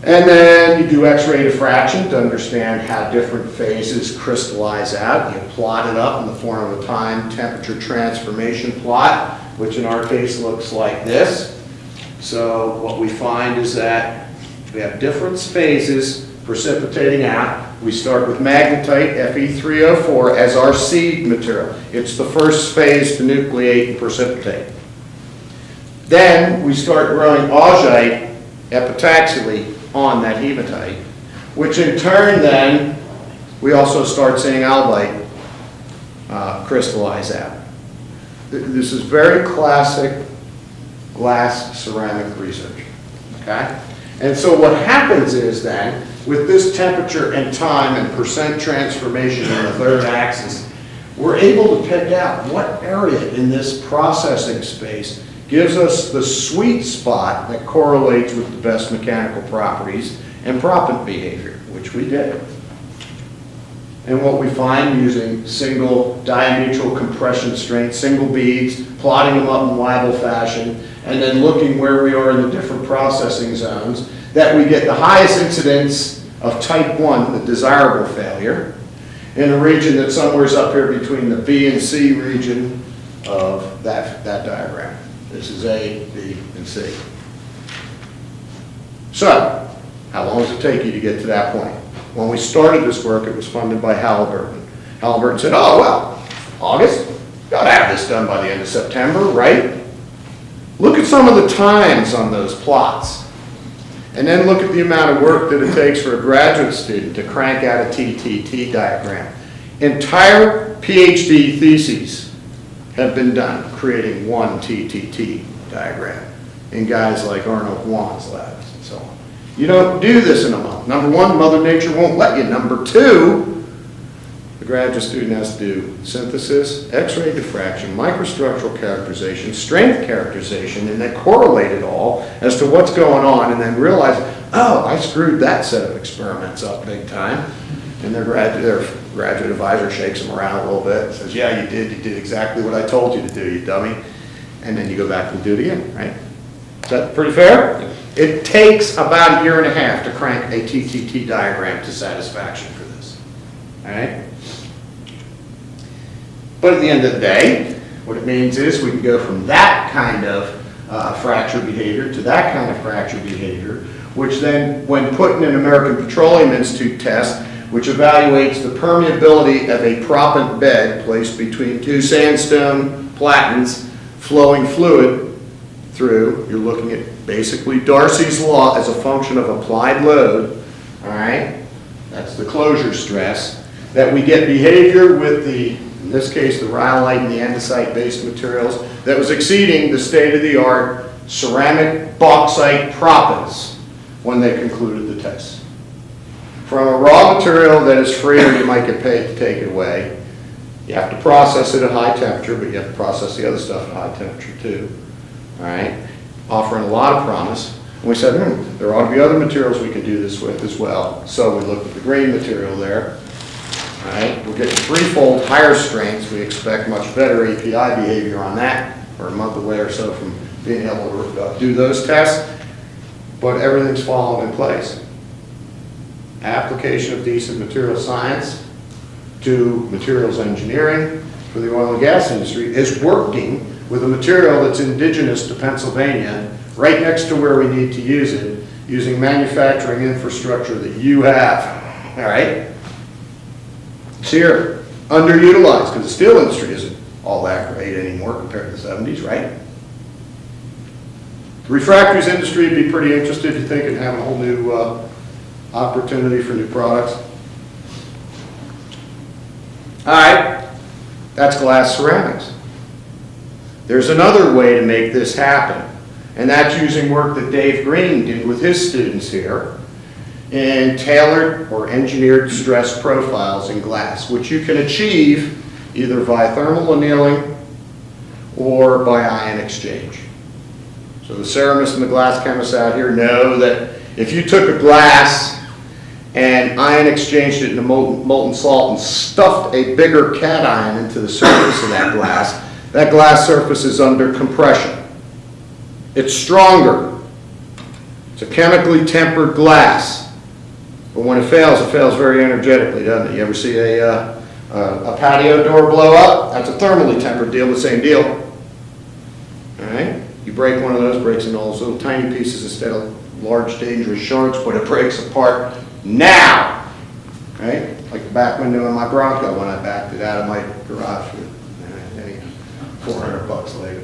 And then you do X-ray diffraction to understand how different phases crystallize out. You plot it up in the form of a time temperature transformation plot, which in our case looks like this. So what we find is that we have different phases precipitating out. We start with magnetite, Fe3O4, as our seed material. It's the first phase to nucleate and precipitate. Then we start growing augite epitaxially on that hematite, which in turn then, we also start seeing albite crystallize out. This is very classic glass ceramic research, okay? And so what happens is then, with this temperature and time and percent transformation in the third axis, we're able to pick out what area in this processing space gives us the sweet spot that correlates with the best mechanical properties and proppant behavior, which we did. And what we find using single diamutual compression strength, single beads, plotting them up in Weibull fashion, and then looking where we are in the different processing zones, that we get the highest incidence of type 1, the desirable failure, in a region that's somewhere up here between the B and C region of that diagram. This is A, B, and C. So, how long does it take you to get to that point? When we started this work, it was funded by Halliburton. Halliburton said, oh, well, August, got to have this done by the end of September, right? Look at some of the times on those plots. And then look at the amount of work that it takes for a graduate student to crank out a TTT diagram. Entire PhD theses have been done creating one TTT diagram in guys like Arnold Juan's labs and so on. You don't do this in a month. Number one, Mother Nature won't let you. Number two, the graduate student has to do synthesis, X-ray diffraction, microstructural characterization, strength characterization, and then correlate it all as to what's going on, and then realize, oh, I screwed that set of experiments up big time. And their graduate advisor shakes them around a little bit and says, yeah, you did exactly what I told you to do, you dummy. And then you go back and do it again, right? Is that pretty fair? Yeah. It takes about 1.5 years to crank a TTT diagram to satisfaction for this, all right? But at the end of the day, what it means is we can go from that kind of fracture behavior to that kind of fracture behavior, which then, when put in an American Petroleum Institute test, which evaluates the permeability of a proppant bed placed between two sandstone platens, flowing fluid through, you're looking at basically Darcy's law as a function of applied load, all right? That's the closure stress, that we get behavior with the, in this case, the rhyolite and the andesite-based materials that was exceeding the state-of-the-art ceramic bauxite proppants when they concluded the test. From a raw material that is free or you might get paid to take it away, you have to process it at high temperature, but you have to process the other stuff at high temperature too. All right? Offering a lot of promise. And we said, there ought to be other materials we can do this with as well. So we looked at the green material there. All right? We're getting threefold higher strengths. We expect much better API behavior on that. We're a month away or so from being able to do those tests. But everything's falling in place. Application of decent material science to materials engineering for the oil and gas industry is working with a material that's indigenous to Pennsylvania, right next to where we need to use it, using manufacturing infrastructure that you have, all right? It's here, underutilized, because the steel industry isn't all that great anymore compared to the 70s, right? The refractories industry would be pretty interested, you think, in having a whole new opportunity for new products. All right, that's glass ceramics. There's another way to make this happen, and that's using work that Dave Green did with his students here in tailored or engineered stress profiles in glass, which you can achieve either via thermal annealing or by ion exchange. So the ceramists and the glass chemists out here know that if you took a glass and ion exchanged it into molten salt and stuffed a bigger cation into the surface of that glass surface is under compression. It's stronger. It's a chemically tempered glass. But when it fails very energetically, doesn't it? You ever see a patio door blow up? That's a thermally tempered deal, the same deal. All right? You break one of those, breaks into all those little tiny pieces instead of large, dangerous shards, but it breaks apart now. Right? Like the back window in my Bronco when I backed it out of my garage with 400 bucks later.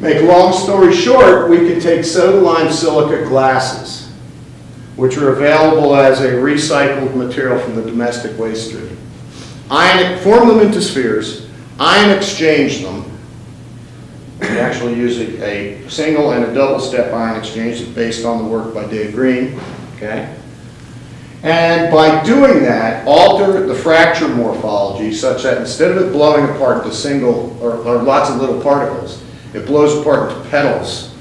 Make a long story short, we can take soda lime silica glasses, which are available as a recycled material from the domestic waste stream. Form them into spheres, ion exchange them. We actually use a single and a double step ion exchange that's based on the work by Dave Green. Okay? And by doing that, alter the fracture morphology such that instead of it blowing apart to single or lots of little particles, it blows apart into petals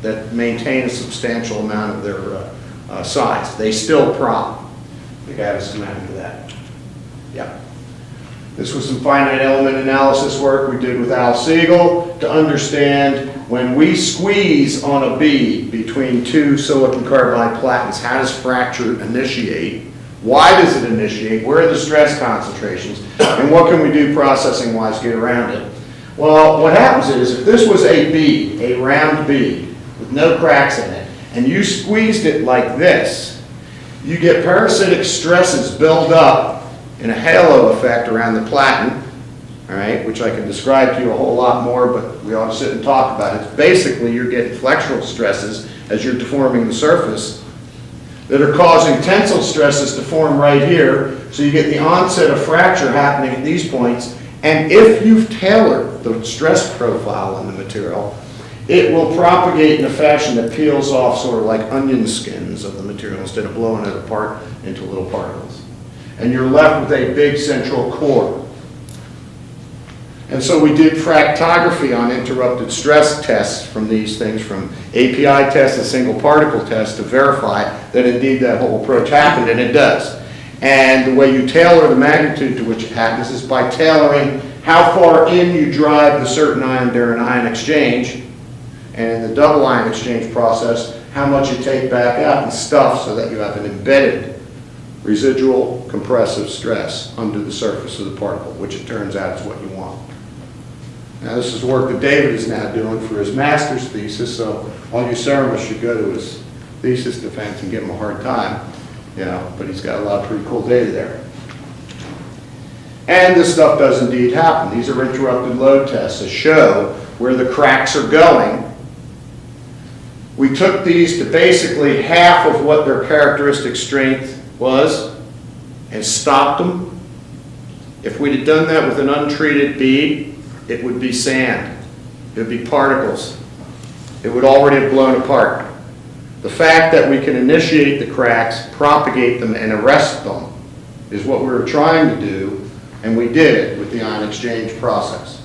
that maintain a substantial amount of their size. They still prop. I think I have a schematic of that. Yeah. This was some finite element analysis work we did with Al Siegel to understand when we squeeze on a bead between two silicon carbide platins, how does fracture initiate? Why does it initiate? Where are the stress concentrations? And what can we do processing-wise to get around it? Well, what happens is if this was a bead, a round bead with no cracks in it, and you squeezed it like this, you get parasitic stresses build up in a halo effect around the platen, all right, which I can describe to you a whole lot more, but we ought to sit and talk about it. Basically, you're getting flexural stresses as you're deforming the surface that are causing tensile stresses to form right here, so you get the onset of fracture happening at these points, and if you've tailored the stress profile on the material, it will propagate in a fashion that peels off sort of like onion skins of the material instead of blowing it apart into little particles. And you're left with a big central core. And so we did fractography on interrupted stress tests from these things, from API tests and single particle tests, to verify that indeed that whole approach happened, and it does. And the way you tailor the magnitude to which it happens is by tailoring how far in you drive the certain ion during ion exchange, and in the double ion exchange process, how much you take back out and stuff so that you have an embedded residual compressive stress under the surface of the particle, which it turns out is what you want. Now this is work that David is now doing for his master's thesis, so all you ceramists should go to his thesis defense and give him a hard time, you know, but he's got a lot of pretty cool data there. And this stuff does indeed happen. These are interrupted load tests that show where the cracks are going. We took these to basically half of what their characteristic strength was and stopped them. If we'd have done that with an untreated bead, it would be sand. It would be particles. It would already have blown apart. The fact that we can initiate the cracks, propagate them, and arrest them is what we were trying to do, and we did it with the ion exchange process.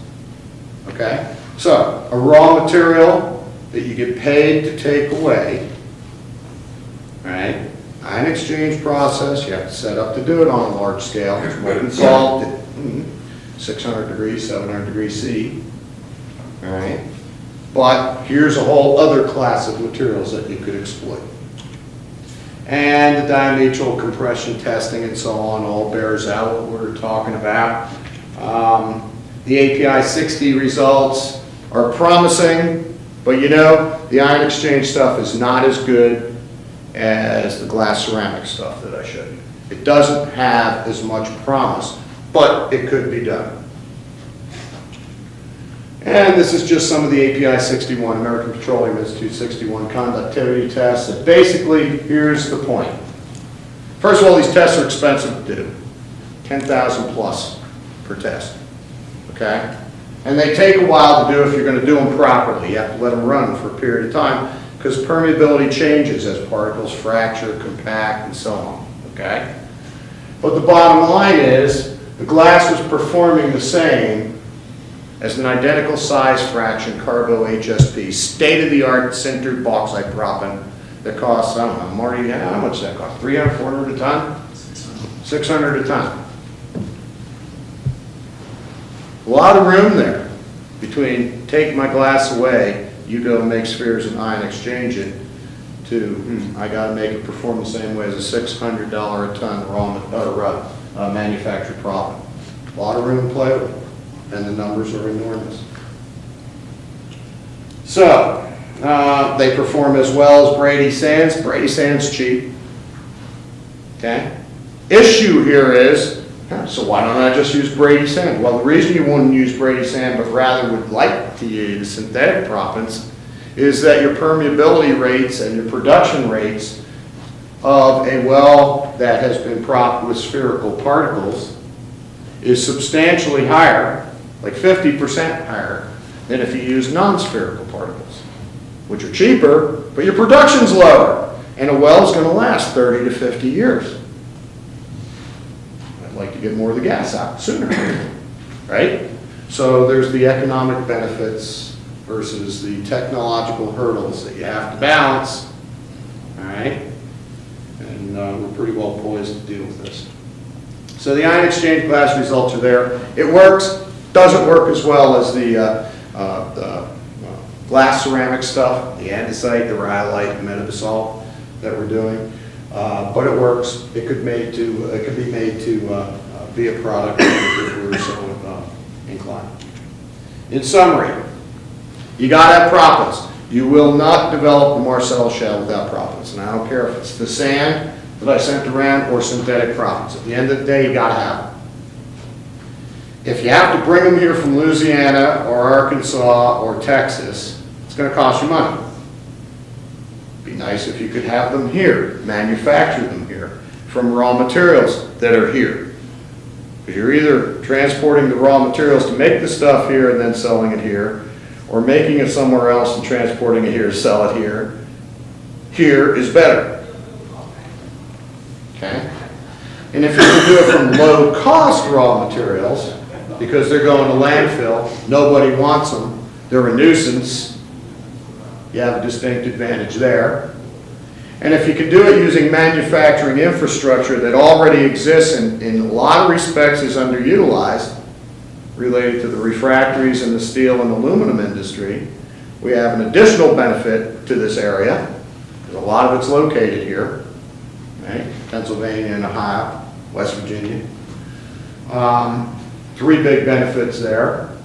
Okay? So, a raw material that you get paid to take away, right? Ion exchange process, you have to set up to do it on a large scale. It's molten salt at 600 degrees, 700 degrees C. All right? But here's a whole other class of materials that you could exploit. And the diametral compression testing and so on all bears out what we're talking about. The API 60 results are promising, but you know, the ion exchange stuff is not as good as the glass ceramic stuff that I showed you. It doesn't have as much promise, but it could be done. And this is just some of the API 61, American Petroleum Institute 61 conductivity tests. And basically, here's the point. First of all, these tests are expensive to do. 10,000 plus per test, okay? And they take a while to do if you're going to do them properly. You have to let them run for a period of time because permeability changes as particles fracture, compact, and so on, okay? But the bottom line is the glass was performing the same as an identical size fraction carbo HSP, state-of-the-art sintered bauxite proppant that costs, I don't know, Marty, how much does that cost? 300, 400 a ton? 600 a ton. A lot of room there between take my glass away, you go and make spheres and ion exchange it, to, I gotta make it perform the same way as a $600 a ton manufactured product. A lot of room to play with, and the numbers are enormous. So, they perform as well as Brady Sands. Brady Sands cheap. Okay? Issue here is, so why don't I just use Brady Sand? Well, the reason you wouldn't use Brady Sand, but rather would like to use synthetic proppants, is that your permeability rates and your production rates of a well that has been propped with spherical particles is substantially higher, like 50% higher, than if you use non-spherical particles, which are cheaper, but your production's lower, and a well is going to last 30 to 50 years. I'd like to get more of the gas out sooner, right? So there's the economic benefits versus the technological hurdles that you have to balance, all right? And we're pretty well poised to deal with this. So the ion exchange glass results are there. It works, doesn't work as well as the glass ceramic stuff, the andesite, the rhyolite, the metabasalt that we're doing, but it works. It could be made to be a product if we were so inclined. In summary, you got to have proppants. You will not develop the Marcellus Shale without proppants, and I don't care if it's the sand that I sent around or synthetic proppants. At the end of the day, you got to have them. If you have to bring them here from Louisiana or Arkansas or Texas, it's going to cost you money. It'd be nice if you could have them here, manufacture them here from raw materials that are here. Because you're either transporting the raw materials to make the stuff here and then selling it here, or making it somewhere else and transporting it here to sell it here. Here is better. Okay? And if you can do it from low-cost raw materials, because they're going to landfill, nobody wants them, they're a nuisance, you have a distinct advantage there. And if you can do it using manufacturing infrastructure that already exists and in a lot of respects is underutilized, related to the refractories and the steel and aluminum industry, we have an additional benefit to this area, because a lot of it's located here, right? Pennsylvania and Ohio, West Virginia. Three big benefits there.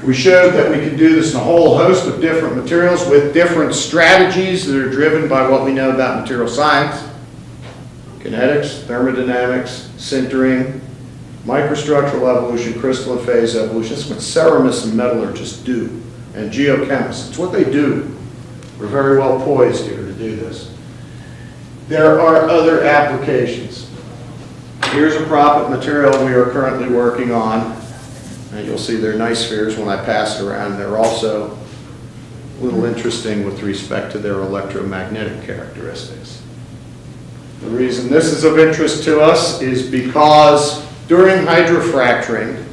We showed that we can do this in a whole host of different materials with different strategies that are driven by what we know about material science, kinetics, thermodynamics, sintering, microstructural evolution, crystalline phase evolution. That's what ceramists and metallurgists do, and geochemists. It's what they do. We're very well poised here to do this. There are other applications. Here's a proppant material we are currently working on. And you'll see they're nice spheres when I pass it around. They're also a little interesting with respect to their electromagnetic characteristics. The reason this is of interest to us is because during hydrofracturing,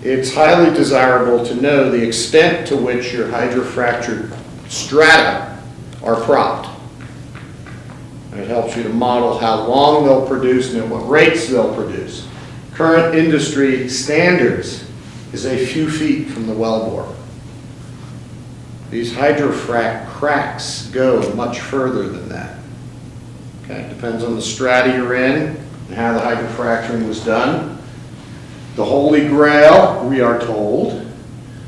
it's highly desirable to know the extent to which your hydrofractured strata are propped. And it helps you to model how long they'll produce and at what rates they'll produce. Current industry standards is a few feet from the wellbore. These hydrofrac cracks go much further than that. Okay, it depends on the strata you're in and how the hydrofracturing was done. The holy grail, we are told,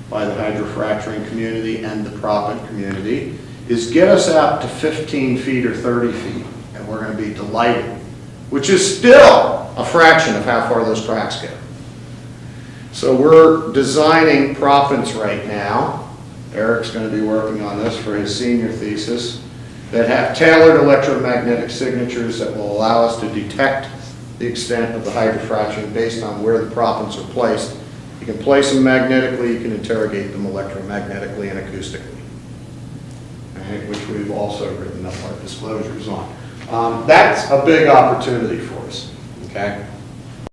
by the hydrofracturing community and the proppant community, is get us out to 15 feet or 30 feet, and we're going to be delighted, which is still a fraction of how far those cracks go. So we're designing proppants right now. Eric's going to be working on this for his senior thesis, that have tailored electromagnetic signatures that will allow us to detect the extent of the hydrofracturing based on where the proppants are placed. You can place them magnetically, you can interrogate them electromagnetically and acoustically, right, which we've also written up our disclosures on. That's a big opportunity for us, okay?